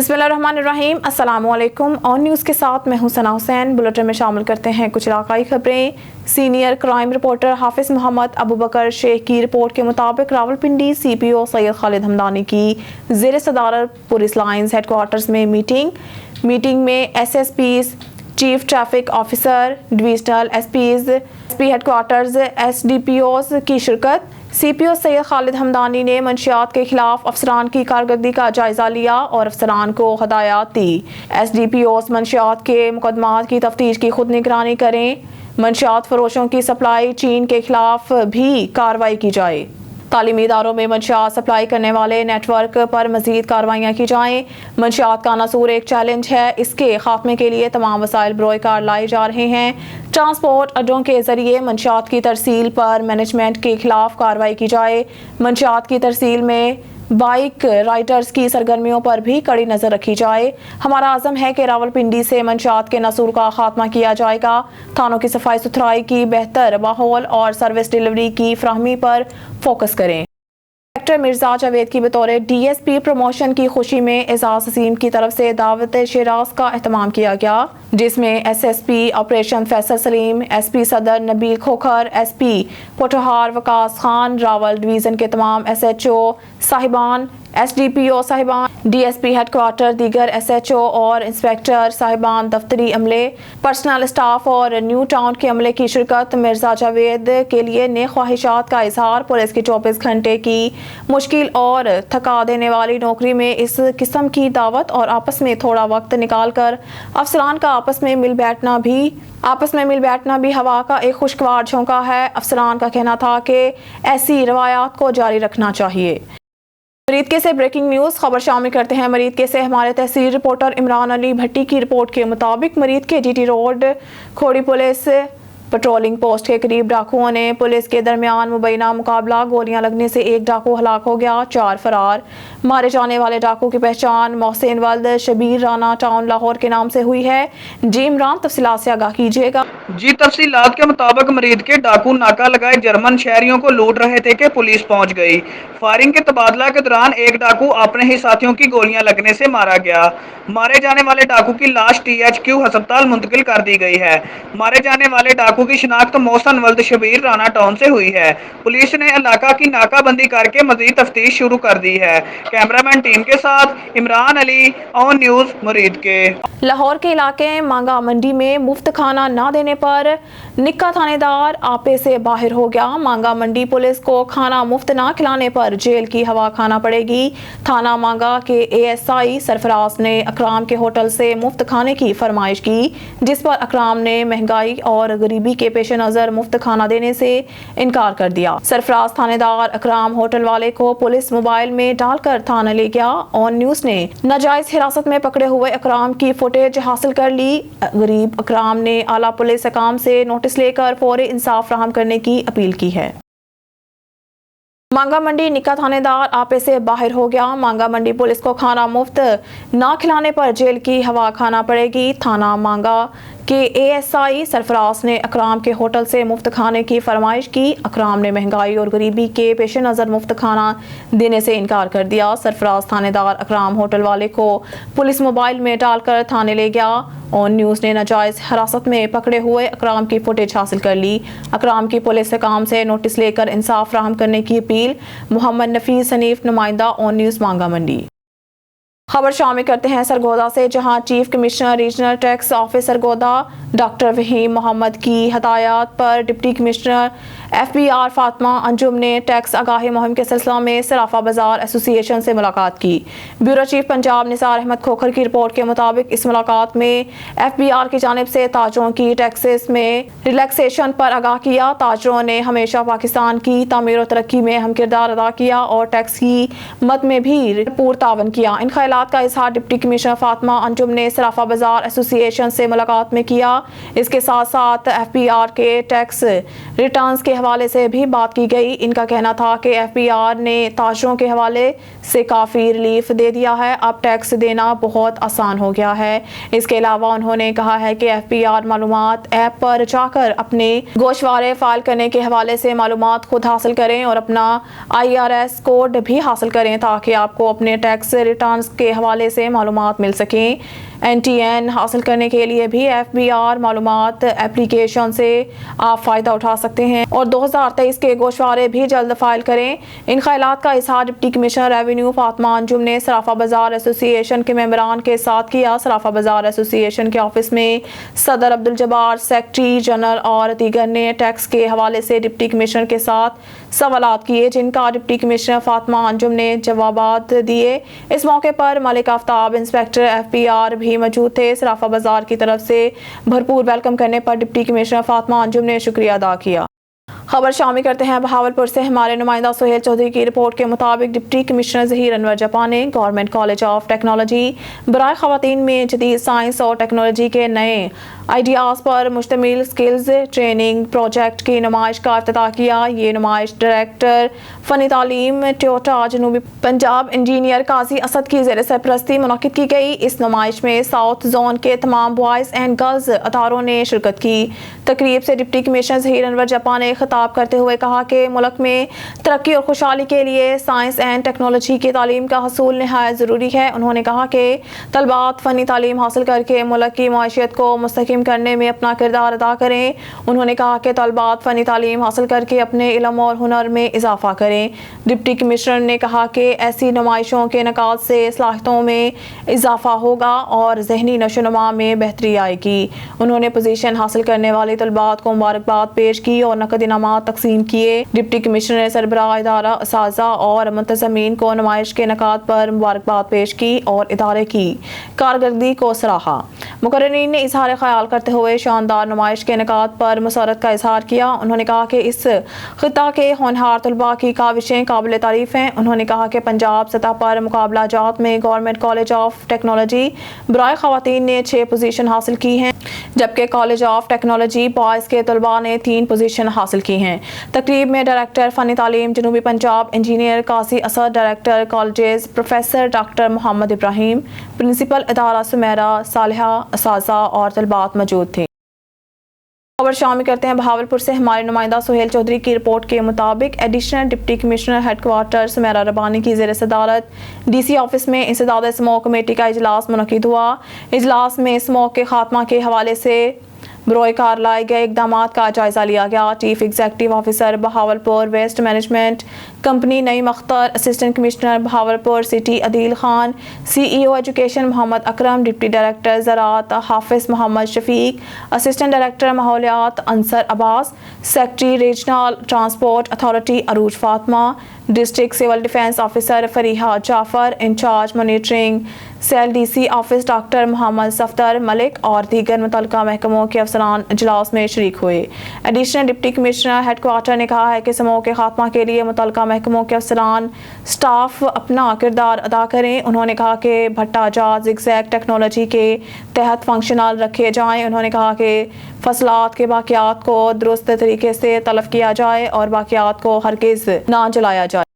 बिस्मिल्लाहिर्रहमानिर्रहीम। अस्सलाम वालेकुम। ऑन न्यूज़ के साथ मैं हूं सना हुसैन। बुलेटिन में शामिल करते हैं कुछ इलाकाई खबरें। सीनियर क्राइम रिपोर्टर हाफिज मोहम्मद अबू बकर शेख की रिपोर्ट के मुताबिक रावलपिंडी CPO सैयद खालिद हमदानी की ज़ेर सदारत पुलिस लाइन्स हेडक्वार्टर्स में मीटिंग में SSPs, chief traffic officer, divisional SPs, SP headquarters, SDPOs की शिरकत। CPO सैयद खालिद हमदानी ने मंशियात के खिलाफ अफसरान की कारकर्दगी का जायजा लिया और अफसरान को हदायत दी। SDPOs मंशियात के मुकदमात की तफ्तीश की खुद निगरानी करें। मंशियात फरोशों की सप्लाई चीन के खिलाफ भी कार्रवाई की जाए। तालीमी इदारों में मंशियात सप्लाई करने वाले नेटवर्क पर मजीद कार्रवाइयाँ की जाएँ। मंशियात का नासूर एक चैलेंज है, इसके खात्मे के लिए तमाम वसाइल बरोए कार लाए जा रहे हैं। ट्रांसपोर्ट अड्डों के जरिए मंशियात की तरसील पर मैनेजमेंट के खिलाफ कार्रवाई की जाए। मंशियात की तरसील में बाइक राइडर्स की सरगर्मियों पर भी कड़ी नज़र रखी जाए। हमारा आज़म है कि रावलपिंडी से मंशियात के नसूर का खात्मा किया जाएगा। थानों की सफाई सुथराई की बेहतर माहौल और सर्विस डिलीवरी की फ्राहमी पर फोकस करें। इंस्पेक्टर मिर्जा जावेद की बतौर DSP प्रमोशन की खुशी में एजाज असीम की तरफ से दावत शिराज का एहतमाम किया गया, जिसमें SSP operation Faisal Salim, SP सदर नबील खोखर, SP पोटहार वकास खान, रावल डिवीज़न के तमाम SHO साहिबान, SDPO साहिबान, DSP हेडक्वार्टर, दीगर SHO और इंस्पेक्टर साहिबान, दफ्तरी अमले, पर्सनल स्टाफ और न्यू टाउन के अमले की शिरकत। मिर्जा जावेद के लिए नेक ख्वाहिशात का इजहार। पुलिस की 24 घंटे की मुश्किल और थका देने वाली नौकरी में इस किस्म की दावत और आपस में थोड़ा वक्त निकाल कर अफसरान का आपस में मिल बैठना भी हवा का एक खुशगवार झोंका है। अफसरान का कहना था कि ऐसी रवायात को जारी रखना चाहिए। मरीदके से ब्रेकिंग न्यूज़ खबर शामिल करते हैं। मरीदके से हमारे तहसील रिपोर्टर इमरान अली भट्टी की रिपोर्ट के मुताबिक मरीदके GT road Khori police patrolling post के करीब डाकुओं ने पुलिस के दरमियान मुबैना मुकाबला, गोलियां लगने से एक डाकू हलाक हो गया, 4 फरार। मारे जाने वाले डाकू की पहचान मोहसिन वल्द शबीर राना टाउन लाहौर के नाम से हुई है। जी इमरान, तफसीलात से आगाह कीजिएगा। जी तफसीलात के मुताबिक मरीद के डाकू नाका लगाए जर्मन शहरियों को लूट रहे थे कि पुलिस पहुंच गई। फायरिंग के तबादला के दौरान एक डाकू अपने ही साथियों की गोलियां लगने से मारा गया। मारे जाने वाले डाकू की लाश THQ अस्पताल मुंतकिल कर दी गई है। मारे जाने वाले डाकू की शिनाख्त मोहसिन वल्द शबीर राना टाउन से हुई है। पुलिस ने इलाका की नाकाबंदी करके मजीद तफ्तीश शुरू कर दी है। कैमरामैन टीम के साथ इमरान अली, ऑन न्यूज़ मरीद के। लाहौर के इलाके मांगा मंडी में मुफ्त खाना न देने पर निक्का थानेदार आपे से बाहर हो गया। मांगा मंडी पुलिस को खाना मुफ्त न खिलाने पर जेल की हवा खाना पड़ेगी। थाना मांगा के ASI सरफराज ने अकराम के होटल से मुफ्त खाने की फरमाइश की, जिस पर अकराम ने महंगाई और गरीबी के पेश नज़र मुफ्त खाना देने से इनकार कर दिया। सरफराज थानेदार अकराम होटल वाले को पुलिस मोबाइल में डालकर थाना ले गया। ऑन न्यूज़ ने नाजायज हिरासत में पकड़े हुए अकराम की फुटेज हासिल कर ली। गरीब अकराम ने आला पुलिस हकाम से नोटिस लेकर फौरी इंसाफ फराहम करने की अपील की है। मांगा मंडी निक्का थानेदार आपे से बाहर हो गया। मांगा मंडी पुलिस को खाना मुफ्त ना खिलाने पर जेल की हवा खाना पड़ेगी। थाना मांगा के ASI सरफराज ने अकराम के होटल से मुफ्त खाने की फरमाइश की। अकराम ने महंगाई और गरीबी के पेश नज़र मुफ्त खाना देने से इनकार कर दिया। सरफराज थानेदार अकराम होटल वाले को पुलिस मोबाइल में डालकर थाने ले गया। ऑन न्यूज़ ने नाजायज हिरासत में पकड़े हुए अकराम की फुटेज हासिल कर ली। अकराम की पुलिस हकाम से नोटिस लेकर इंसाफ फराहम करने की अपील। मोहम्मद नफीस हनीफ, नुमाइंदा, ऑन न्यूज़ मांगा मंडी। खबर शामिल करते हैं सरगोदा से, जहां chief commissioner regional tax office Sargodha doctor Waheem Mohammad की हदायत पर deputy commissioner FBR Fatima Anjum ने टैक्स आगाही मुहिम के सिलसिला में सराफा बाजार एसोसिएशन से मुलाकात की। ब्यूरो चीफ पंजाब निसार अहमद खोखर की रिपोर्ट के मुताबिक इस मुलाकात में FBR की जानिब से ताजरों की टैक्सेस में रिलैक्सेशन पर आगाह किया। ताजरों ने हमेशा पाकिस्तान की तामीर और तरक्की में अहम किरदार अदा किया और टैक्स की मद में भी पूर तावन किया। इन ख्यालात का इजहार डिप्टी कमिश्नर फातिमा अंजुम ने सराफा बाजार एसोसिएशन से मुलाकात में किया। इसके साथ साथ FBR के टैक्स रिटर्न्स के हवाले से भी बात की गई। इनका कहना था कि FBR ने ताजरों के हवाले से काफ़ी रिलीफ दे दिया है, अब टैक्स देना बहुत आसान हो गया है। इसके अलावा उन्होंने कहा है कि FBR मालूमात ऐप पर जाकर अपने गोशवारे फाइल करने के हवाले से मालूमात खुद हासिल करें और अपना IRS कोड भी हासिल करें ताकि आपको अपने टैक्स रिटर्न्स के کے حوالے سے معلومات مل سکیں۔ NTN حاصل کرنے کے لیے بھی FBR معلومات اپلیکیشن سے آپ فائدہ اٹھا سکتے ہیں اور 2023 کے گوشوارے بھی جلد فائل کریں۔ ان خیالات کا اظہار ڈپٹی کمشنر ریونیو فاطمہ انجم نے صرافہ بازار ایسوسی ایشن کے ممبران کے ساتھ کیا۔ صرافہ بازار ایسوسی ایشن کے آفس میں صدر عبدالجبار، سیکرٹری جنرل اور دیگر نے ٹیکس کے حوالے سے ڈپٹی کمشنر کے ساتھ سوالات کیے، جن کا ڈپٹی کمشنر فاطمہ انجم نے جوابات دیے۔ اس موقع پر ملک آفتاب، انسپکٹر FBR بھی موجود تھے۔ صرافہ بازار کی طرف سے بھرپور ویلکم کرنے پر ڈپٹی کمشنر فاطمہ انجم نے شکریہ ادا کیا۔ خبر شامل کرتے ہیں بہاولپور سے۔ ہمارے نمائندہ سہیل چودھری کی رپورٹ کے مطابق ڈپٹی کمشنر ظہیر انور جپا نے گورنمنٹ کالج آف ٹیکنالوجی برائے خواتین میں جدید سائنس اور ٹیکنالوجی کے نئے آئیڈیاز پر مشتمل سکلز ٹریننگ پروجیکٹ کی نمائش کا افتتاح کیا۔ یہ نمائش ڈائریکٹر فنی تعلیم ٹوئوٹا جنوبی پنجاب انجینئر قاضی اسد کی زیر سرپرستی منعقد کی گئی۔ اس نمائش میں ساؤتھ زون کے تمام بوائز اینڈ گرلز اداروں نے شرکت کی۔ تقریب سے ڈپٹی کمشنر ظہیر انور جپا نے خطاب کرتے ہوئے کہا کہ ملک میں ترقی اور خوشحالی کے لیے سائنس اینڈ ٹیکنالوجی کی تعلیم کا حصول نہایت ضروری ہے۔ انہوں نے کہا کہ طلباء فنی تعلیم حاصل کر کے ملک کی معیشت کو مستحکم کرنے میں اپنا کردار ادا کریں۔ انہوں نے کہا کہ طلباء فنی تعلیم حاصل کر کے اپنے علم اور ہنر میں اضافہ کریں۔ ڈپٹی کمشنر نے کہا کہ ایسی نمائشوں کے انعقاد سے صلاحیتوں میں اضافہ ہوگا اور ذہنی نشوونما میں بہتری آئے گی۔ انہوں نے پوزیشن حاصل کرنے والے طلباء کو مبارکباد پیش کی اور نقد انعامات تقسیم کیے۔ ڈپٹی کمشنر نے سربراہ ادارہ، اساتذہ اور منتظمین کو نمائش کے انعقاد پر مبارکباد پیش کی اور ادارے کی کارکردگی کو سراہا۔ مقررین نے اظہار خیال کرتے ہوئے شاندار نمائش کے انعقاد پر مسرت کا اظہار کیا۔ انہوں نے کہا کہ اس خطہ کے ہونہار طلباء کی کاوشیں قابل تعریف ہیں۔ انہوں نے کہا کہ پنجاب سطح پر مقابلہ جات میں گورنمنٹ کالج آف ٹیکنالوجی برائے خواتین نے 6 پوزیشن حاصل کی ہیں، جبکہ کالج آف ٹیکنالوجی بوائز کے طلباء نے 3 پوزیشن حاصل کی ہیں۔ تقریب میں ڈائریکٹر فنی تعلیم جنوبی Punjab engineer Qazi Asad, director colleges professor doctor Muhammad Ibrahim, principal ادارہ سمیرہ صالحہ، اساتذہ اور طلباء موجود تھے۔ خبر شامل کرتے ہیں بہاولپور سے۔ ہمارے نمائندہ سہیل چودھری کی رپورٹ کے مطابق additional deputy commissioner headquarter Sameera Rabbani کی زیر صدارت DC آفس میں انسداد اسموک کمیٹی کا اجلاس منعقد ہوا۔ اجلاس میں اسموک کے خاتمہ کے حوالے سے بروئے کار لائے گئے اقدامات کا جائزہ لیا گیا۔ Chief executive officer Bahawalpur waste management company نئی Mukhtar, assistant commissioner Bahawalpur city Adeel Khan, CEO education Muhammad Akram, deputy director زراعت حافظ محمد شفیق، اسسٹنٹ ڈائریکٹر ماحولیات Ansar Abbas, secretary regional transport authority Urooj Fatima, district civil defence officer Fariha Jafar, incharge monitoring cell DC office doctor Muhammad Safdar Malik اور دیگر متعلقہ محکموں کے افسران اجلاس میں شریک ہوئے۔ Additional deputy commissioner headquarter نے کہا ہے کہ اسموک کے خاتمہ کے لیے متعلقہ محکموں کے افسران سٹاف اپنا کردار ادا کریں۔ انہوں نے کہا کہ بھٹا جات زگ زیگ ٹیکنالوجی کے تحت فنکشنل رکھے جائیں۔ انہوں نے کہا کہ فصلات کے باقیات کو درست طریقے سے تلف کیا جائے اور باقیات کو ہرگز نہ جلایا جائے۔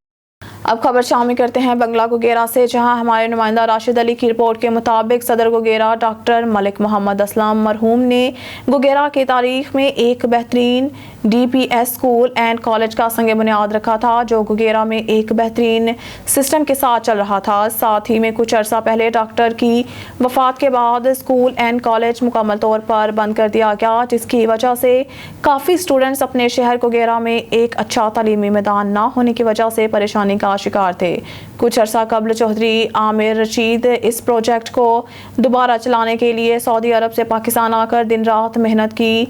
اب خبر شامل کرتے ہیں بنگلہ گوگیرا سے، جہاں ہمارے نمائندہ راشد علی کی رپورٹ کے مطابق صدر گوگیرا ڈاکٹر ملک محمد اسلم مرحوم نے گوگیرا کی تاریخ میں ایک بہترین DPS اسکول اینڈ کالج کا سنگ بنیاد رکھا تھا، جو گوگیرا میں ایک بہترین سسٹم کے ساتھ چل رہا تھا۔ ساتھ ہی میں کچھ عرصہ پہلے ڈاکٹر کی وفات کے بعد اسکول اینڈ کالج مکمل طور پر بند کر دیا گیا، جس کی وجہ سے کافی اسٹوڈنٹس اپنے شہر گوگیرا میں ایک اچھا تعلیمی میدان نہ ہونے کی وجہ سے پریشانی کا شکار تھے۔ کچھ عرصہ قبل چودھری عامر رشید اس پروجیکٹ کو دوبارہ چلانے کے لیے سعودی عرب سے پاکستان آ کر دن رات محنت کی،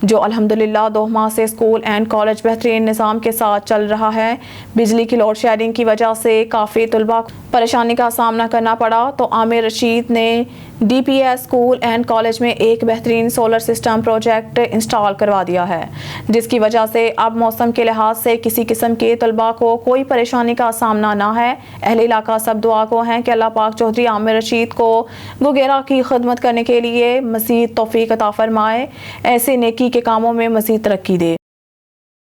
جو الحمدللہ 2 ماہ سے اسکول اینڈ کالج بہترین نظام کے ساتھ چل رہا ہے۔ بجلی کی لوڈ شیڈنگ کی وجہ سے کافی طلباء کو پریشانی کا سامنا کرنا پڑا، تو عامر رشید نے DPS اسکول اینڈ کالج میں ایک بہترین سولر سسٹم پروجیکٹ انسٹال کروا دیا ہے، جس کی وجہ سے اب موسم کے لحاظ سے کسی قسم کے طلباء کو کوئی پریشانی کا سامنا نہ ہے۔ اہل علاقہ سب دعا کو ہیں کہ اللہ پاک چودھری عامر رشید کو گوگیرا کی خدمت کرنے کے لیے مزید توفیق عطا فرمائے، ایسے نیکی کے کاموں میں مزید ترقی دے۔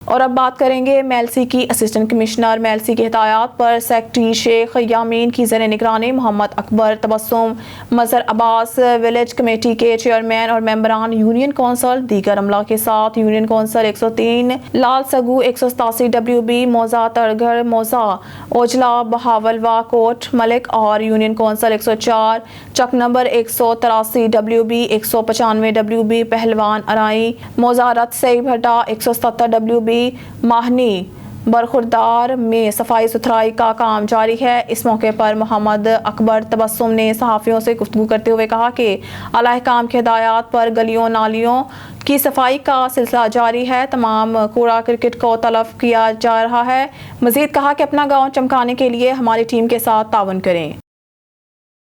اور اب بات کریں گے میلسی کی۔ اسسٹنٹ کمشنر میلسی کی ہدایات پر سیکٹری شیخ یامین کی زیر نگرانی محمد اکبر تبسم، مظہر عباس ولیج کمیٹی کے چیئرمین اور ممبران یونین کونسل دیگر عملہ کے ساتھ یونین کونسل 103 لال سگو 187 WB موزہ ترگھر موزہ اوجلا بہاولوا کوٹ ملک اور یونین کونسل 104 چک نمبر 183 WB 195 WB پہلوان ارائی موزہ رت سے بھٹا 170 WB ماہنی برخوردار میں صفائی ستھرائی کا کام جاری ہے۔ اس موقع پر محمد اکبر تبسم نے صحافیوں سے گفتگو کرتے ہوئے کہا کہ اعلیٰ حکام کی ہدایات پر گلیوں نالیوں کی صفائی کا سلسلہ جاری ہے، تمام کوڑا کرکٹ کو تلف کیا جا رہا ہے۔ مزید کہا کہ اپنا گاؤں چمکانے کے لیے ہماری ٹیم کے ساتھ تعاون کریں۔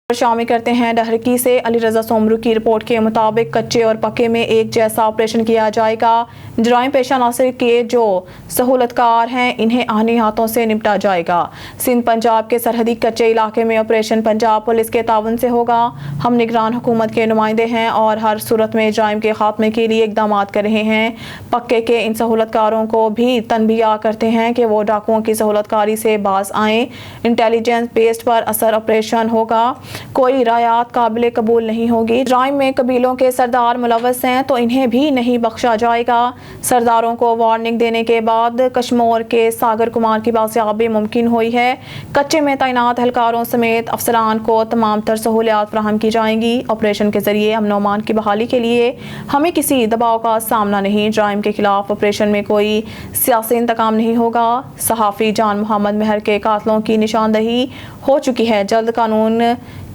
شامل کرتے ہیں ڈہرکی سے۔ علی رضا سومرو کی رپورٹ کے مطابق کچے اور پکے میں ایک جیسا آپریشن کیا جائے گا۔ جرائم پیشہ عناصر کے جو سہولت کار ہیں انہیں آہنی ہاتھوں سے نپٹا جائے گا۔ سندھ پنجاب کے سرحدی کچے علاقے میں آپریشن پنجاب پولیس کے تعاون سے ہوگا۔ ہم نگران حکومت کے نمائندے ہیں اور ہر صورت میں جرائم کے خاتمے کے لیے اقدامات کر رہے ہیں۔ پکے کے ان سہولت کاروں کو بھی تنبیہ کرتے ہیں کہ وہ ڈاکوؤں کی سہولت کاری سے باز آئیں۔ انٹیلیجنس بیسڈ پر اثر آپریشن ہوگا، کوئی رعایت قابل قبول نہیں ہوگی۔ جرائم میں قبیلوں کے سردار ملوث ہیں تو انہیں بھی نہیں بخشا جائے گا۔ سرداروں کو وارننگ دینے کے بعد کشمور کے ساگر کمار کی بازیابی ممکن ہوئی ہے۔ کچے میں تعینات اہلکاروں سمیت افسران کو تمام تر سہولیات فراہم کی جائیں گی۔ آپریشن کے ذریعے امن و امان کی بحالی کے لیے ہمیں کسی دباؤ کا سامنا نہیں۔ جرائم کے خلاف آپریشن میں کوئی سیاسی انتقام نہیں ہوگا۔ صحافی جان محمد مہر کے قاتلوں کی نشاندہی ہو چکی ہے، جلد قانون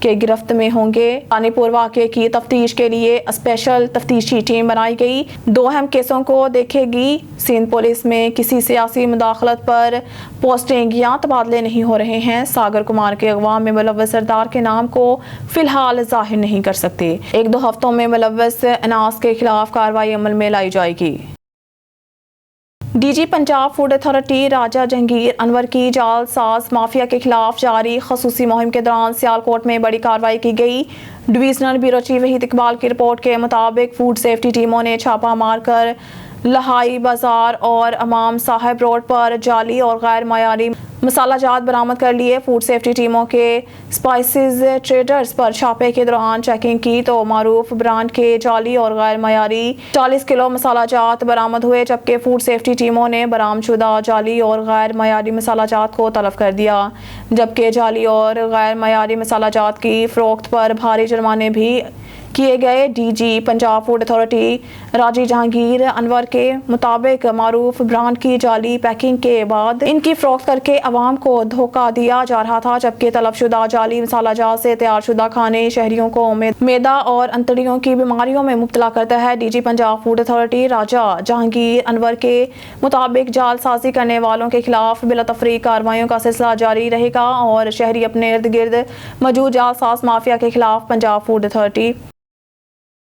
کے گرفت میں ہوں گے۔ رانی پور واقعے کی تفتیش کے لیے اسپیشل تفتیشی ٹیم بنائی گئی، 2 اہم کیسوں کو دیکھے گی۔ سندھ پولیس میں کسی سیاسی مداخلت پر پوسٹنگ یا تبادلے نہیں ہو رہے ہیں۔ ساگر کمار کے اغوا میں ملوث سردار کے نام کو فی الحال ظاہر نہیں کر سکتے۔ 1-2 ہفتوں میں ملوث اناس کے خلاف کارروائی عمل میں لائی جائے گی۔ D G Punjab food authority Raja Jahangir Anwar کی جعل ساز مافیا کے خلاف جاری خصوصی مہم کے دوران سیالکوٹ میں بڑی کارروائی کی گئی۔ Divisional bureau chief Waheed Iqbal کی رپورٹ کے مطابق فوڈ سیفٹی ٹیموں نے چھاپہ مار کر لہائی بازار اور امام صاحب روڈ پر جعلی اور غیر معیاری مسالہ جات برآمد کر لیے۔ فوڈ سیفٹی ٹیموں کے اسپائسز ٹریڈرز پر چھاپے کے دوران چیکنگ کی تو معروف برانڈ کے جعلی اور غیر معیاری 40 کلو مسالہ جات برآمد ہوئے، جبکہ فوڈ سیفٹی ٹیموں نے برآمد شدہ جعلی اور غیر معیاری مسالہ جات کو تلف کر دیا، جبکہ جعلی اور غیر معیاری مسالہ جات کی فروخت پر بھاری جرمانے بھی کیے گئے۔ D G Punjab food authority Raja Jahangir Anwar کے مطابق معروف برانڈ کی جعلی پیکنگ کے بعد ان کی فروخت کر کے عوام کو دھوکہ دیا جا رہا تھا، جبکہ تلف شدہ جعلی مسالہ جات سے تیار شدہ کھانے شہریوں کو معدہ اور انتڑیوں کی بیماریوں میں مبتلا کرتا ہے۔ D G Punjab food authority Raja Jahangir Anwar کے مطابق جعل سازی کرنے والوں کے خلاف بلا تفریق کارروائیوں کا سلسلہ جاری رہے گا اور شہری اپنے ارد گرد موجود جعل ساز مافیا کے خلاف پنجاب فوڈ اتھارٹی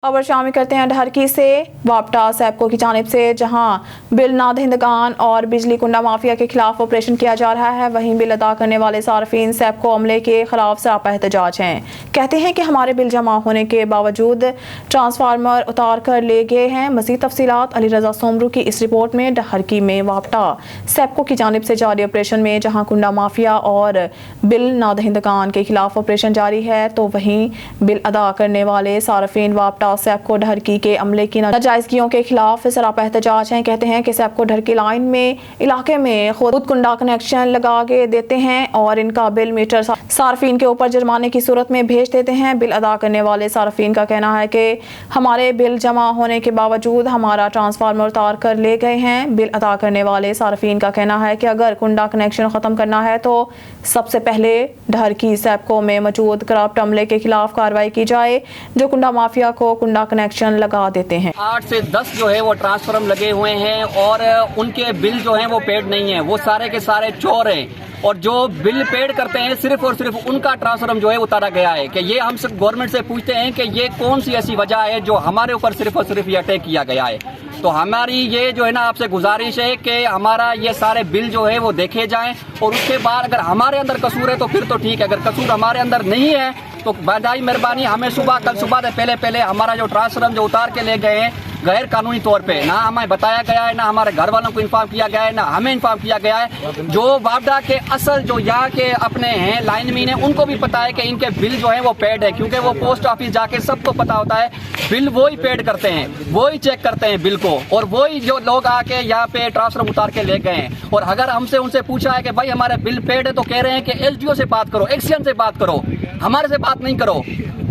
خبر شامل کرتے ہیں ڈہرکی سے۔ وابٹا سیپکو کی جانب سے جہاں بل نہ دہندگان اور بجلی کنڈا مافیا کے خلاف آپریشن کیا جا رہا ہے، وہیں بل ادا کرنے والے صارفین سیپکو عملے کے خلاف سراپا احتجاج ہیں۔ کہتے ہیں کہ ہمارے بل جمع ہونے کے باوجود ٹرانسفارمر اتار کر لے گئے ہیں۔ مزید تفصیلات علی رضا سومرو کی اس رپورٹ میں۔ ڈہرکی میں وابٹا سیپکو کی جانب سے جاری آپریشن میں جہاں کنڈا مافیا اور بل نہ دہندگان کے خلاف آپریشن جاری ہے، تو وہیں بل ادا کرنے والے صارفین وابٹا سیپکو ڈہرکی کے عملے کی ناجائزگیوں کے خلاف سراپا احتجاج ہیں۔ کہتے ہیں کہ سیپکو ڈہرکی لائن میں علاقے میں خود کنڈا کنیکشن لگا کے دیتے ہیں اور ان کا بل میٹر صارفین کے اوپر جرمانے کی صورت میں بھیج دیتے ہیں۔ بل ادا کرنے والے صارفین کا کہنا ہے کہ ہمارے بل جمع ہونے کے باوجود ہمارا ٹرانسفارمر اتار کر لے گئے ہیں۔ بل ادا کرنے والے صارفین کا کہنا ہے کہ اگر کنڈا کنیکشن ختم کرنا ہے تو سب سے پہلے ڈہرکی سیپکو میں موجود کرپٹ عملے کے خلاف کارروائی کی جائے جو کنڈا مافیا کو کنڈا کنیکشن لگا دیتے ہیں۔ 8 سے 10 جو ہے وہ ٹرانسفارم لگے ہوئے ہیں اور ان کے بل جو ہیں وہ پیڈ نہیں ہیں، وہ سارے کے سارے چور ہیں، اور جو بل پیڈ کرتے ہیں صرف اور صرف ان کا ٹرانسفارم جو ہے اتارا گیا ہے۔ کہ یہ ہم سب گورنمنٹ سے پوچھتے ہیں کہ یہ کون سی ایسی وجہ ہے جو ہمارے اوپر صرف اور صرف یہ اٹیک کیا گیا ہے۔ تو ہماری یہ جو ہے نا آپ سے گزارش ہے کہ ہمارا یہ سارے بل جو ہے وہ دیکھے جائیں، اور اس کے بعد اگر ہمارے اندر قصور ہے تو پھر تو ٹھیک ہے، اگر قصور ہمارے اندر نہیں ہے تو بجائے مہربانی ہمیں کل صبح سے پہلے ہمارا جو ٹرانسفارم جو اتار کے لے گئے ہیں गैर कानूनी तौर पे ना हमें बताया गया है, ना हमारे घर वालों को इन्फॉर्म किया गया है, ना हमें इन्फॉर्म किया गया है। जो वापडा के असल जो यहाँ के अपने हैं लाइनमैन हैं, उनको भी पता है कि इनके बिल जो है वो पेड है, क्योंकि वो पोस्ट ऑफिस जाके सबको पता होता है बिल वो ही पेड करते हैं, वो ही चेक करते हैं बिल को, और वो ही जो लोग आके यहाँ पे ट्रांसफर उतार के ले गए हैं। और अगर हमसे उनसे पूछा है कि भाई हमारे बिल पेड है, तो कह रहे हैं कि एसडीओ से बात करो, एक्सीएन से बात करो, हमारे से बात नहीं करो।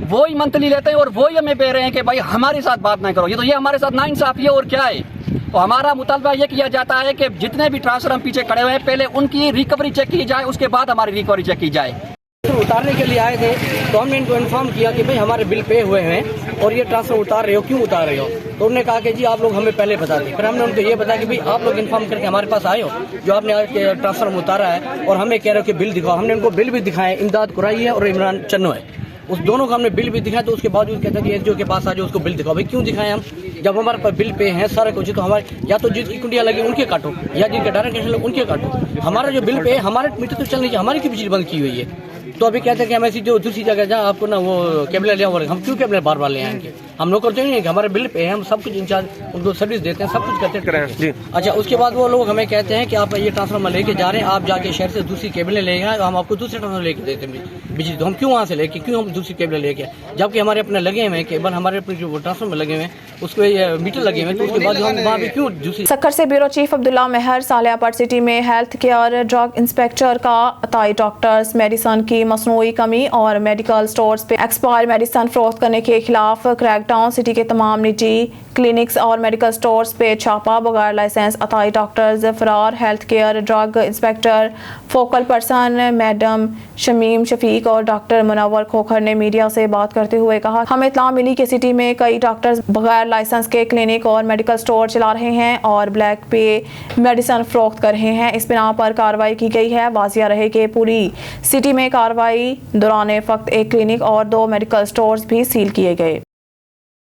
वो ही मंथली लेते हैं और वो ही हमें कह रहे हैं कि भाई हमारे साथ बात नहीं करो। ये हमारे साथ नाइंसाफी है और क्या है। तो हमारा मुतालबा ये किया जाता है कि जितने भी ट्रांसफर हम पीछे खड़े हुए हैं, पहले उनकी रिकवरी चेक की जाए, उसके बाद हमारी रिकवरी चेक की जाए। उतारने के लिए आए थे तो हमने इनको इन्फॉर्म किया कि भाई हमारे बिल पे हुए हैं और ये ट्रांसफर उतार रहे हो, क्यों उतार रहे हो? तो उन्होंने कहा कि जी आप लोग हमें पहले बता दें। फिर हमने उनको ये बताया कि भाई आप लोग इन्फॉर्म करके हमारे पास आए हो, जो आपने ट्रांसफर उतारा है, और हमें कह रहे हो कि बिल दिखाओ। हमने उनको बिल भी दिखाए, इमदाद कुरैशी है और इमरान चन्नो है, उस दोनों को हमने बिल भी दिखाया। तो उसके बावजूद कहता है कि एसडीओ के पास आ जाओ, उसको बिल दिखाओ। भाई क्यों दिखाएं हम, जब हमारे पास बिल पे हैं सारा कुछ, तो हमारे या तो जिसकी कुंडियाँ लगी उनके काटो, या जिनके डायरेक्ट कनेक्शन लगे उनके काटो। हमारा जो बिल पे है, हमारे मीटर तो चल नहीं चाहिए, हमारी की बिजली बंद की हुई है। तो अभी कहते हैं कि हम ऐसी जो दूसरी जगह जहाँ आपको ना वो केबल लिया, हम क्यों केबल बार बार ले आएंगे? हम लोग करते नहीं है कि हमारे बिल पे है, हम सब कुछ इंचार्ज उनको सर्विस देते हैं, सब कुछ करते हैं। अच्छा, उसके बाद वो लोग हमें कहते हैं कि आप ये ट्रांसफार्मर लेके जा रहे हैं, आप जाके शहर से दूसरी केबलें ले आए, हम आपको दूसरे ट्रांसफार्मर लेके देते हैं बिजली। तो हम क्यों वहाँ से लेके, क्यों हम दूसरी केबलें लेके, जबकि हमारे अपने लगे हुए हैं, केबल हमारे अपने जो ट्रांसफार्मर लगे हुए हैं, उसको मीटर लगे हुए हैं, तो उसके बाद हम वहाँ पे क्यों दूसरी। सक्कर से ब्यूरो चीफ अब्दुल्ला मेहर सालियापट सिटी में हेल्थ केयर ड्रग इंस्पेक्टर का अताई डॉक्टर्स मेडिसन की मसनूई कमी और मेडिकल स्टोर्स पे एक्सपायर मेडिसन फरोख्त करने के खिलाफ क्रैकडाउन। सिटी के तमाम निजी क्लिनिक्स और मेडिकल स्टोर्स पे छापा। बगैर लाइसेंस अताई डॉक्टर्स फरार। Health care drug inspector focal person madam Shamim Shafiq और डॉक्टर मुनव्वर खोखर ने मीडिया से बात करते हुए कहा, हमें इत्तला मिली कि सिटी में कई डॉक्टर्स बगैर लाइसेंस के क्लिनिक और मेडिकल स्टोर चला रहे हैं और ब्लैक पे मेडिसन फरोख्त कर रहे हैं। इस बिना पर कार्रवाई की गई है। वाजिया रहे कि पूरी सिटी में कार्रवाई दौरान फक्त एक क्लिनिक और 2 मेडिकल स्टोर्स भी सील किए गए।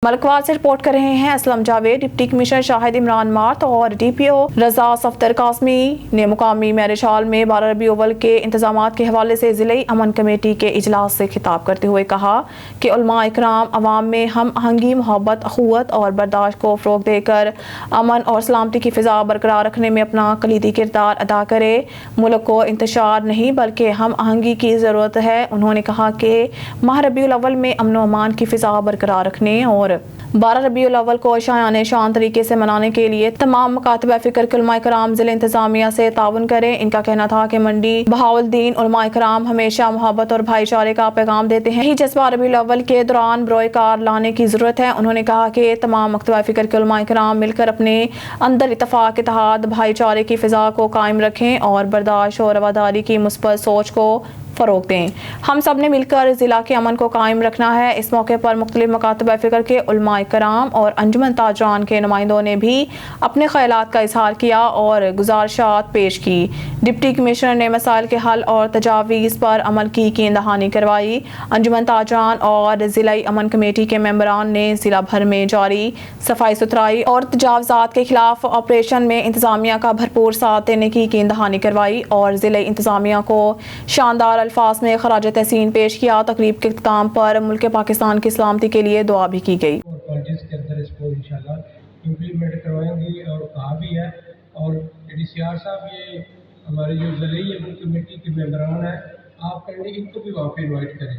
मलकवाल से रिपोर्ट कर रहे हैं असलम जावेद। डिप्टी कमिश्नर शाहिद इमरान मार्त और डीपीओ रजा सफ्तर कासमी ने मुकामी मैरिज हॉल में 12 रबी अव्वल के इंतजाम के हवाले से ज़िले अमन कमेटी के इजलास से खिताब करते हुए कहा कि उलमा इकराम अवाम में हम आहंगी, मोहब्बत, अखुवत और बर्दाश्त को फ़रोग़ देकर अमन और सलामती की फ़िज़ा बरकरार रखने में अपना कलीदी किरदार अदा करे। मुल्क को इंतशार नहीं बल्कि हम आहंगी की ज़रूरत है। उन्होंने कहा कि माह रबीउल अव्वल में अमन व अमान की फ़िज़ा बरकरार रखने और 12 रबीउल अव्वल को शायाने शान तरीके से मनाने के लिए तमाम मकातब फ़िक्र के उलमा इकराम ज़िले इंतज़ामिया से ताउन करें। इनका कहना था कि मंडी बहाउद्दीन उलमा इकराम हमेशा मोहब्बत और भाईचारे का पैगाम देते हैं। यही जज्बा रबीउल अव्वल के दौरान बरोए कार लाने की ज़रूरत है। उन्होंने कहा कि तमाम मकतब फ़िक्र के उलमा इकराम मिलकर अपने अंदर इत्तफ़ाक़, इत्तेहाद, भाईचारे की फ़िज़ा को कायम रखें और बर्दाश्त और रवादारी की मुस्बत सोच को फ़रोग़ दें। हम सब ने मिलकर ज़िला के अमन को कायम रखना है। इस मौके पर मुख्तलिफ मकातब फ़िक्र के उलमा इकराम और अंजुमन ताजरान के नुमाइंदों ने भी अपने ख़यालात का इजहार किया और गुज़ारिशात पेश की। डिप्टी कमिश्नर ने मसाइल के हल और तजावीज़ पर अमल की यकीन दहानी करवाई। अंजुमन ताजरान और ज़िला अमन कमेटी के मेंबरान ने ज़िला भर में जारी सफाई सुथराई और तजावज़ात के खिलाफ ऑपरेशन में इंतज़ामिया का भरपूर साथ देने की यकीन दहानी करवाई और ज़िला इंतज़ामिया को शानदार अल्फाज में खराज तहसीन पेश किया। तकरीब के इख्तिताम पर मुल्क पाकिस्तान की सलामती के लिए दुआ भी की गई। कॉलेजेस के अंदर इसको इंशाल्लाह इम्प्लीमेंट करवाएंगे और कहा भी है। और एडीसीआर साहब, ये हमारे जो ज़िले कमेटी के मेंबरान हैं, आप कहेंगे इनको भी वहाँ पे इन्वाइट करें।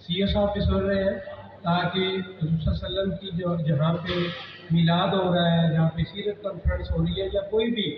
सीओ साहब भी सुन रहे हैं ताकि रसूल सल्लल्लाहु अलैहि वसल्लम की जो जहाँ पे मिलाद हो रहा है, जहाँ पे सीरत कॉन्फ्रेंस हो रही है या कोई भी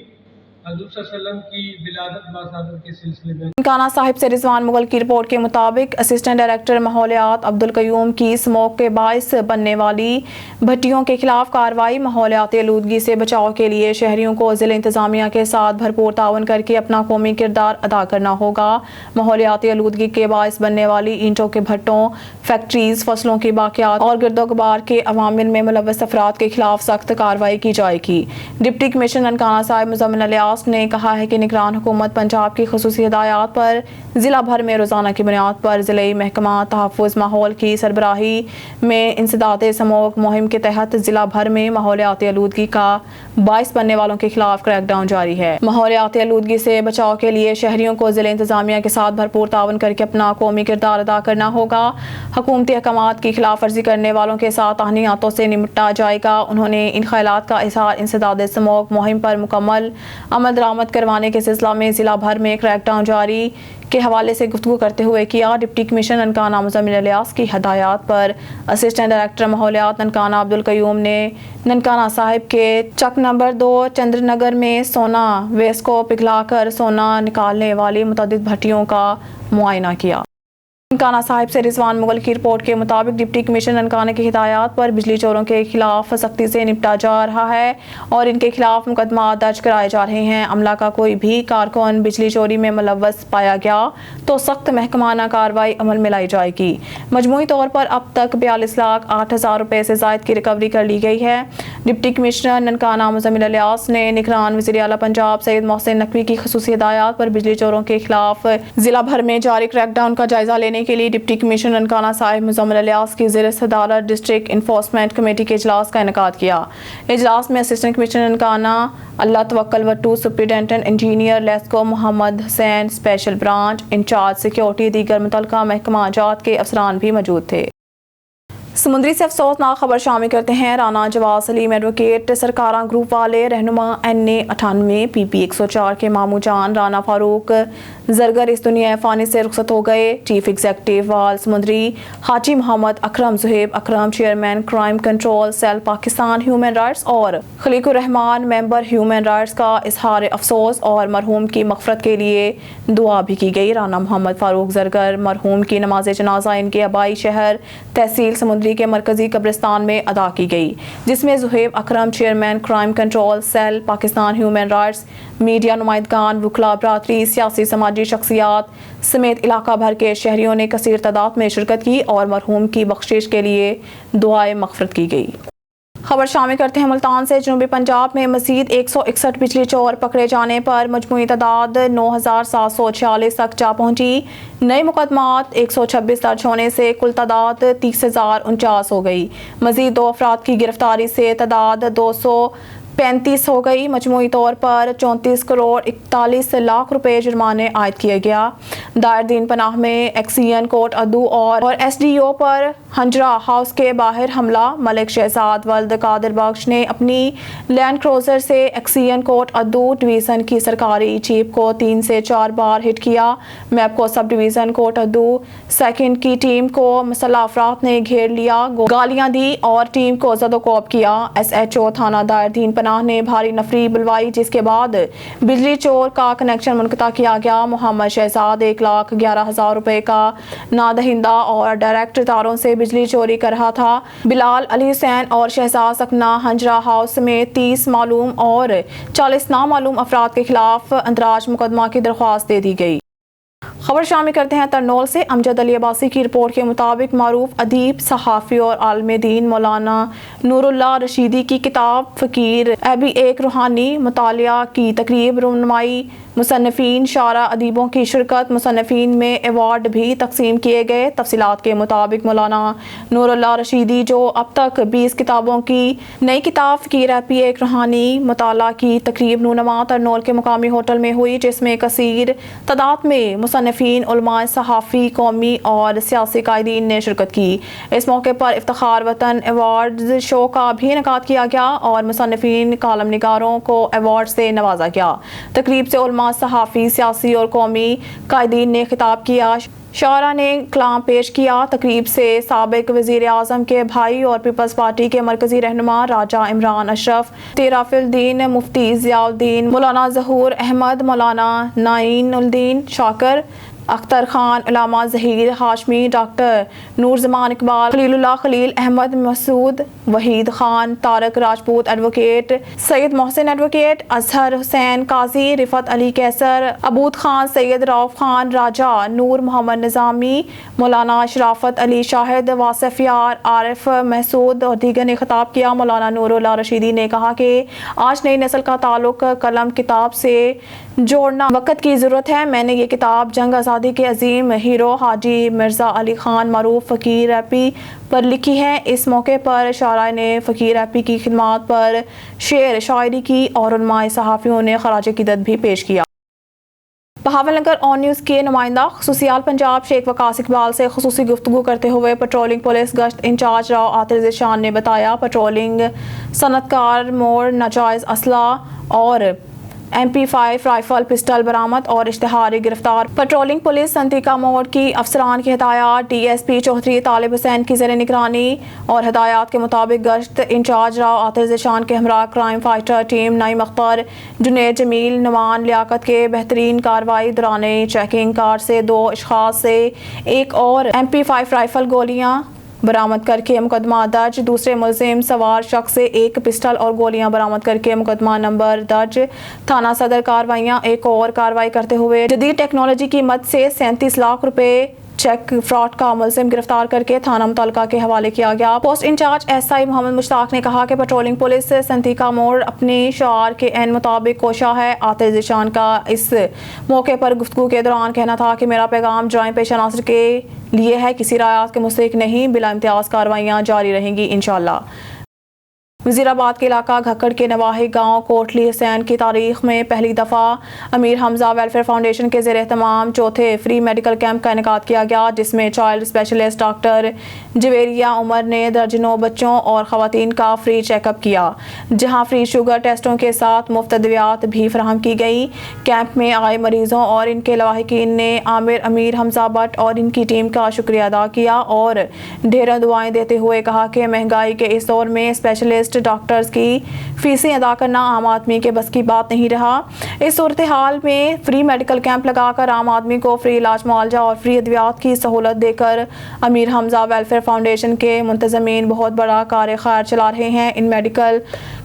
ननकाना साहिब से रिजवान मुगल की रिपोर्ट के मुताबिक असिस्टेंट डायरेक्टर माहौलियात अब्दुल कयूम की स्मोक के बायस बनने वाली भट्टियों के खिलाफ कार्रवाई। माहौलियाती आलूदगी से बचाव के लिए शहरियों को जिले इंतजामिया के साथ भरपूर ताउन करके अपना कौमी किरदार अदा करना होगा। माहौलियाती आलूदगी के बायस बनने वाली ईंटों के भट्टों, फैक्ट्रीज, फसलों की बाकियात और गिरदोगबार के अवामिल में मुलव्वस अफराद के खिलाफ सख्त कार्रवाई की जाएगी। डिप्टी कमिश्नर ननकाना साहिब मुज़म्मिल इलियास ने कहा है कि निगरान हुकूमत पंजाब की खुसूसी हिदायत पर जिला भर में रोजाना की बुनियाद पर जिले महकमा तहफ़्फ़ुज़ माहौल की सरबराही में इंसदाद स्मोक मुहिम के तहत जिला भर में माहौलियाती आलूदगी का باعث بننے والوں کے خلاف کریک ڈاؤن جاری ہے۔ ماحولیاتی آلودگی سے بچاؤ کے لیے شہریوں کو ضلع انتظامیہ کے ساتھ بھرپور تعاون کر کے اپنا قومی کردار ادا کرنا ہوگا۔ حکومتی احکامات کی خلاف ورزی کرنے والوں کے ساتھ آہنی ہاتھوں سے نمٹا جائے گا۔ انہوں نے ان خیالات کا اظہار انسداد اسموگ مہم پر مکمل عمل درآمد کروانے کے سلسلہ میں ضلع بھر میں کریک ڈاؤن جاری کے حوالے سے گفتگو کرتے ہوئے کیا۔ ڈپٹی کمشنر ننکانہ مزمل الیاس کی ہدایات پر اسسٹنٹ ڈائریکٹر ماحولیات ننکانہ عبدالقیوم نے ننکانہ صاحب کے چک نمبر 2 چندر نگر میں سونا ویسٹ کو پگھلا کر سونا نکالنے والی متعدد بھٹیوں کا معائنہ کیا۔ ننکانہ صاحب سے رضوان مغل کی رپورٹ کے مطابق ڈپٹی کمشنر ننکانہ کی ہدایات پر بجلی چوروں کے خلاف سختی سے نپٹا جا رہا ہے اور ان کے خلاف مقدمات درج کرائے جا رہے ہیں۔ عملہ کا کوئی بھی کارکن بجلی چوری میں ملوث پایا گیا تو سخت محکمانہ کارروائی عمل میں لائی جائے گی۔ مجموعی طور پر اب تک 42,08,000 روپے سے زائد کی ریکوری کر لی گئی ہے۔ ڈپٹی کمشنر ننکانہ مزمل الیاس نے نگران وزیر اعلیٰ پنجاب سید محسن نقوی کی خصوصی ہدایات پر بجلی چوروں کے خلاف ضلع بھر میں جاری کریک ڈاؤن کا جائزہ لینے کے لیے ڈپٹی کمشنر ننکانہ صاحب مزمل الیاس کی زیر صدارت ڈسٹرکٹ انفورسمنٹ کمیٹی کے اجلاس کا انعقاد کیا۔ اجلاس میں اسسٹنٹ کمشنر ننکانہ اللہ توکل وٹو، سپرنٹینڈنٹ انجینئر لیسکو محمد حسین، اسپیشل برانچ انچارج سیکیورٹی، دیگر متعلقہ محکمہ جات کے افسران بھی موجود تھے۔ سمندری سے افسوسناک خبر شامل کرتے ہیں۔ رانا جواز سلیم ایڈوکیٹ سرکاراں گروپ والے رہنما NA98 PP 104 کے ماموں جان رانا فاروق زرگر اس دنیا فانی سے رخصت ہو گئے۔ چیف ایگزیکٹو وال Samundri Haji Muhammad Akram Zohaib Akram, chairman crime control cell Pakistan human rights, اور Khaliq ur-Rehman member human rights کا اظہار افسوس اور مرحوم کی مغفرت کے لیے دعا بھی کی گئی۔ رانا محمد فاروق زرگر مرحوم کی نماز جنازہ ان کے آبائی شہر تحصیل سمندری کے مرکزی قبرستان میں ادا کی گئی، جس میں Zohaib Akram, chairman crime control cell Pakistan human rights, media نمائندگان، وکلاء برادری، سیاسی سماجی شخصیات سمیت علاقہ بھر کے شہریوں نے کثیر تعداد میں شرکت کی اور مرحوم کی بخشش کے لیے دعائے مغفرت کی گئی۔ خبر شامل کرتے ہیں ملتان سے۔ جنوبی پنجاب میں مزید 161 بجلی چور پکڑے جانے پر مجموعی تعداد 9,746 تک جا پہنچی۔ نئے مقدمات 126 درج ہونے سے کل تعداد 30,049 ہو گئی۔ مزید 2 افراد کی گرفتاری سے تعداد 235 ہو گئی۔ مجموعی طور پر 34 کروڑ 41 لاکھ روپے جرمانے عائد کیا گیا۔ دائر دین پناہ میں ایکسین کوٹ ادو اور SDO پر ہنجرا ہاؤس کے باہر حملہ۔ ملک شہزاد ولد قادر بخش نے اپنی لینڈ کروزر سے ایکسین کوٹ ادو ڈویژن کی سرکاری جیپ کو 3 سے 4 بار ہٹ کیا۔ میپکو سب ڈویژن کوٹ ادو سیکنڈ کی ٹیم کو مسلح افراد نے گھیر لیا، گالیاں دی اور ٹیم کو زد و کوب کیا۔ SHO تھانہ دائر دین پناہ نے بھاری نفری بلوائی، جس کے بعد بجلی چور کا کنیکشن منقطع کیا گیا۔ محمد شہزاد 1,11,000 روپے کا نادہندہ اور ڈائریکٹ تاروں سے بجلی چوری کر رہا تھا۔ بلال علی حسین اور شہزاد سکنہ ہنجرا ہاؤس سمیت 30 معلوم اور 40 نامعلوم افراد کے خلاف اندراج مقدمہ کی درخواست دے دی گئی۔ خبر شامل کرتے ہیں ترنول سے۔ امجد علی عباسی کی رپورٹ کے مطابق معروف ادیب، صحافی اور عالم دین مولانا نور اللہ رشیدی کی کتاب فقیر ابھی ایک روحانی مطالعہ کی تقریب، رونمائی، مصنفین، شاعراء، ادیبوں کی شرکت، مصنفین میں ایوارڈ بھی تقسیم کیے گئے۔ تفصیلات کے مطابق مولانا نور اللہ رشیدی جو اب تک 20 کتابوں کی نئی کتاب فقیر ابھی ایک روحانی مطالعہ کی تقریب نونما ترنول کے مقامی ہوٹل میں ہوئی، جس میں کثیر تعداد میں مصنفین، علماء، صحافی، قومی اور سیاسی قائدین نے شرکت کی۔ اس موقع پر افتخار وطن ایوارڈز شو کا بھی انعقاد کیا گیا اور مصنفین، کالم نگاروں کو ایوارڈ سے نوازا گیا۔ تقریب سے علماء، صحافی، سیاسی اور قومی قائدین نے خطاب کیا، شاعراء نے کلام پیش کیا۔ تقریب سے سابق وزیر اعظم کے بھائی اور پیپلز پارٹی کے مرکزی رہنما راجہ عمران اشرف، طرف الدین مفتی ضیاء الدین، مولانا ظہور احمد، مولانا نعین الدین شاکر، اختر خان، علامہ ظہیر ہاشمی، ڈاکٹر نور زمان اقبال، خلیل اللہ خلیل احمد مسعود، وحید خان، طارق راجپوت ایڈوکیٹ، سید محسن ایڈوکیٹ، اظہر حسین قاضی، رفعت علی کیسر، عبود خان، سید رؤف خان راجہ، نور محمد نظامی، مولانا شرافت علی شاہد، واصف یار، عارف محسود اور دیگر نے خطاب کیا۔ مولانا نور اللہ رشیدی نے کہا کہ آج نئی نسل کا تعلق قلم کتاب سے جوڑنا وقت کی ضرورت ہے۔ میں نے یہ کتاب جنگ آزادی आज़ादी के अजीम हीरो हाजी मिर्ज़ा अली ख़ान मरूफ फ़कीर रैपी पर लिखी है। इस मौके पर शायरा ने फ़कीर रैपी की खिदमत पर शेर शायरी की और उलमाए सहाफ़ियों ने खराज क़ीदत भी पेश किया। बहावलनगर ऑन न्यूज़ के नुमाइंदा खुसूसियाल पंजाब शेख वकास इकबाल से खुसूसी गुफ्तगू करते हुए पेट्रोलिंग पुलिस गश्त इंचार्ज राव आतिर ज़िशान ने बताया, पेट्रोलिंग सनतकार मोड़ नाजायज़ असला और MP5 राइफल पिस्टल बरामद और इश्तिहारी गिरफ्तार। पेट्रोलिंग पुलिस संतिका मोड़ की अफसरान की हिदायत DSP चौधरी तालिब हुसैन की ज़ेर निगरानी और हिदायत के मुताबिक गश्त इंचार्ज राव आतिर ज़िशान के हमरा crime fighter team Naeem Akhtar, Junaid Jamil, नवान लियाकत के बेहतरीन कार्रवाई दौरान चेकिंग कार से 2 अशखास से एक और MP5 राइफल गोलियां बरामद करके मुकदमा दर्ज। दूसरे मुलजिम सवार शख्स से 1 पिस्टल और गोलियां बरामद करके मुकदमा नंबर दर्ज। थाना सदर कार्रवाइयां एक और कार्रवाई करते हुए जदीद टेक्नोलॉजी की मदद से 37 लाख रुपए चेक फ्रॉड का मुलजिम गिरफ्तार करके थाना मुतल्लिका के हवाले किया गया। Post incharge SI Mohammad Mushtaq ने कहा कि पेट्रोलिंग पुलिस संतिका मोड़ अपने शार के एन मुताबिक कोशा है। आतिर ज़िशान का इस मौके पर गुफ्तगू के दौरान कहना था कि मेरा पैगाम जराइम पेशा नासिर के लिए है, किसी रायात के मुस्तहिक नहीं, बिला इम्तियाज कार्रवाइयाँ जारी रहेंगी इंशाअल्लाह। वज़ीराबाद के इलाका घक्कड़ के नवाही गांव कोटली हुसैन की तारीख में पहली दफ़ा अमीर हमजा वेलफेयर फाउंडेशन के ज़ेर एहतमाम चौथे फ्री मेडिकल कैंप का इनेकाद किया गया, जिसमें child specialist doctor Javeria Umar ने दर्जनों बच्चों और ख़वातीन का फ्री चेकअप किया, जहां फ्री शुगर टेस्टों के साथ मुफ्त अद्वियात भी फराहम की गई। कैंप में आए मरीजों और इनके लवाहिकीन ने अमीर हमजा भट्ट और इनकी टीम का शुक्रिया अदा किया और ढेरों दुआएं देते हुए कहा कि महंगाई के इस दौर में स्पेशलिस्ट डॉक्टर्स की फीसें अदा करना आम आदमी के बस की बात नहीं रहा। इस सूरत हाल में फ्री मेडिकल कैंप लगाकर आम आदमी को फ्री इलाज मुआवजा और फ्री अद्वियात की सहूलत देकर अमीर हमजा वेलफेयर फाउंडेशन के मुंतज़मीन बहुत बड़ा कार्य खैर चला रहे हैं। इन मेडिकल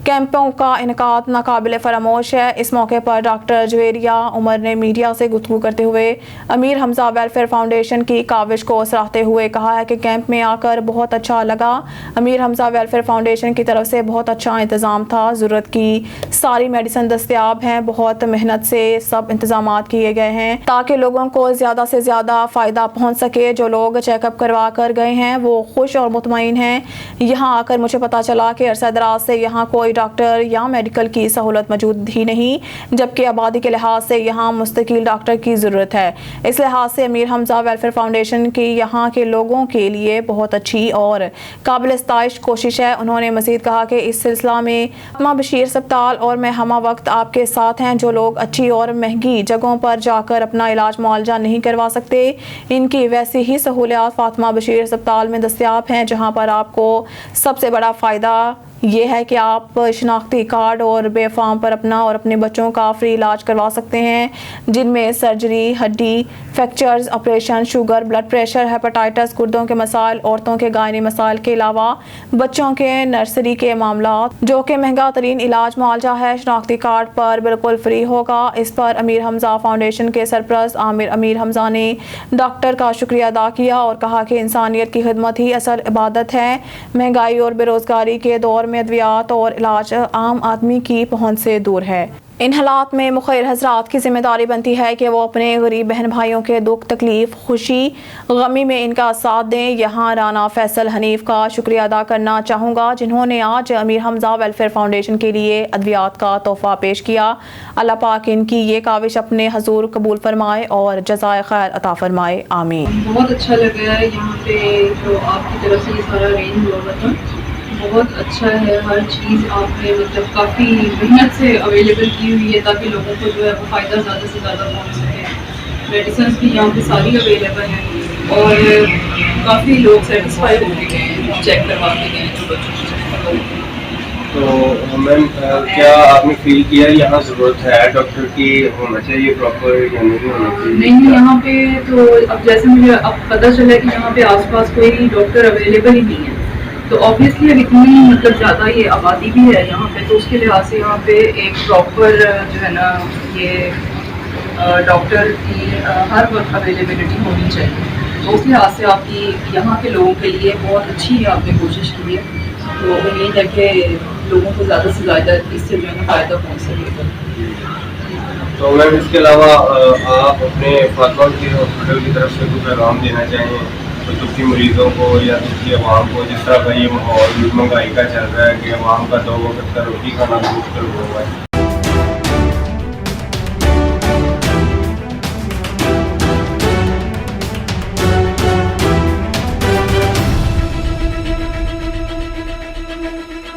कैंपों का इनकाद नाकाबिल फरामोश है। इस मौके पर डॉक्टर जवेरिया उमर ने मीडिया से गुफ्तगू करते हुए अमीर हमजा वेलफेयर फाउंडेशन की काविश को सराहते हुए कहा है कि कैंप में आकर बहुत अच्छा लगा। अमीर हमजा वेलफेयर फाउंडेशन की तरफ से बहुत अच्छा इंतज़ाम था, ज़रूरत की सारी मेडिसिन दस्तयाब हैं, बहुत मेहनत से सब इंतजाम किए गए हैं ताकि लोगों को ज़्यादा से ज़्यादा फ़ायदा पहुँच सके। जो लोग चेकअप करवा कर गए हैं वो खुश और मुतमईन हैं। यहाँ आकर मुझे पता चला कि अरसा दराज से यहाँ कोई डॉक्टर या मेडिकल की सहूलत मौजूद ही नहीं, जबकि आबादी के लिहाज से यहाँ मुस्तकिल डॉक्टर की ज़रूरत है। इस लिहाज से अमीर हमजा वेलफेयर फाउंडेशन की यहाँ के लोगों के लिए बहुत अच्छी और काबिल इस्ताइश कोशिश है। उन्होंने मज़ीद कहा कि इस सिलसिला में फातिमा बशीर अस्पताल और मैं हमा वक्त आपके साथ हैं। जो लोग अच्छी और महंगी जगहों पर जाकर अपना इलाज मुआवजा नहीं करवा सकते, इनकी वैसी ही सहूलियात फातिमा बशीर अस्पताल में दस्तयाब हैं, जहाँ पर आपको सबसे बड़ा फ़ायदा ये है कि आप शनाख्ती कार्ड और बेफाम पर अपना और अपने बच्चों का फ्री इलाज करवा सकते हैं, जिनमें सर्जरी, हड्डी fractures, operation, sugar, blood pressure, hepatitis, गुर्दों के मसाइल, औरतों के गायनी मसाइल के अलावा बच्चों के नर्सरी के मामला, जो कि महंगा तरीन इलाज मुआवजा है, शनाख्ती कार्ड पर बिल्कुल फ्री होगा। इस पर अमीर हमजा फाउंडेशन के सरपरस्त अमीर हमजा ने डॉक्टर का शुक्रिया अदा किया और कहा कि इंसानियत की खिदमत ही असल इबादत है। महंगाई और बेरोज़गारी के दौर में अद्वियात और इलाज आम आदमी की पहुंच से दूर है। इन हालात में मुखैर हजरात की जिम्मेदारी बनती है कि वो अपने गरीब बहन भाइयों के दुख, तकलीफ, खुशी, गमी में इनका साथ दें। यहाँ राना फैसल हनीफ का शुक्रिया अदा करना चाहूँगा, जिन्होंने आज अमीर हमजा वेलफेयर फाउंडेशन के लिए अद्वियात का तोहफा पेश किया। अल्लाह पाक इनकी ये काविश अपने हजूर कबूल फरमाए और जज़ाए खैर अता फरमाए, आमीन। बहुत अच्छा लगा है यहाँ पे जो आपकी तरफ से ये सारा अरेंज हुआ था, बहुत अच्छा है। हर चीज़ आपने मतलब काफ़ी मेहनत से अवेलेबल की हुई है ताकि लोगों को जो है वो फ़ायदा ज़्यादा से ज़्यादा पहुँच सके। मेडिसिन भी यहाँ पे सारी अवेलेबल हैं और काफ़ी लोग सेटिस्फाई हो गए हैं, चेक करवा के गए जो बच्चों को चेक करवा। तो मैम क्या आपने फील किया यहाँ ज़रूरत है डॉक्टर की होना चाहिए प्रॉपर या नहीं होना चाहिए? नहीं, यहाँ पे तो अब जैसे मुझे अब पता चला कि यहाँ पे आसपास कोई डॉक्टर अवेलेबल ही नहीं है, तो ऑब्वियसली अब इतनी मतलब ज़्यादा ये आबादी भी है यहाँ पे, तो उसके लिहाज से यहाँ पे एक प्रॉपर जो है ना ये डॉक्टर की हर वक्त अवेलेबिलिटी होनी चाहिए। तो उस लिहाज से आपकी यहाँ के लोगों के लिए बहुत अच्छी आपने कोशिश की है, तो उम्मीद है कि लोगों को ज़्यादा से ज़्यादा इससे जो है ना फ़ायदा पहुँच सकेगा। تو میم اس کے علاوہ آپ اپنے فاطمہ کی ہاسپٹل کی طرف سے کوئی پیغام دینا چاہیں تو دوسری مریضوں کو یا دوسری عوام کو، جس طرح کا یہ ماحول مہنگائی کا چل رہا ہے کہ عوام کا 2 وقت کا روٹی کھانا مشکل ہو رہا ہے؟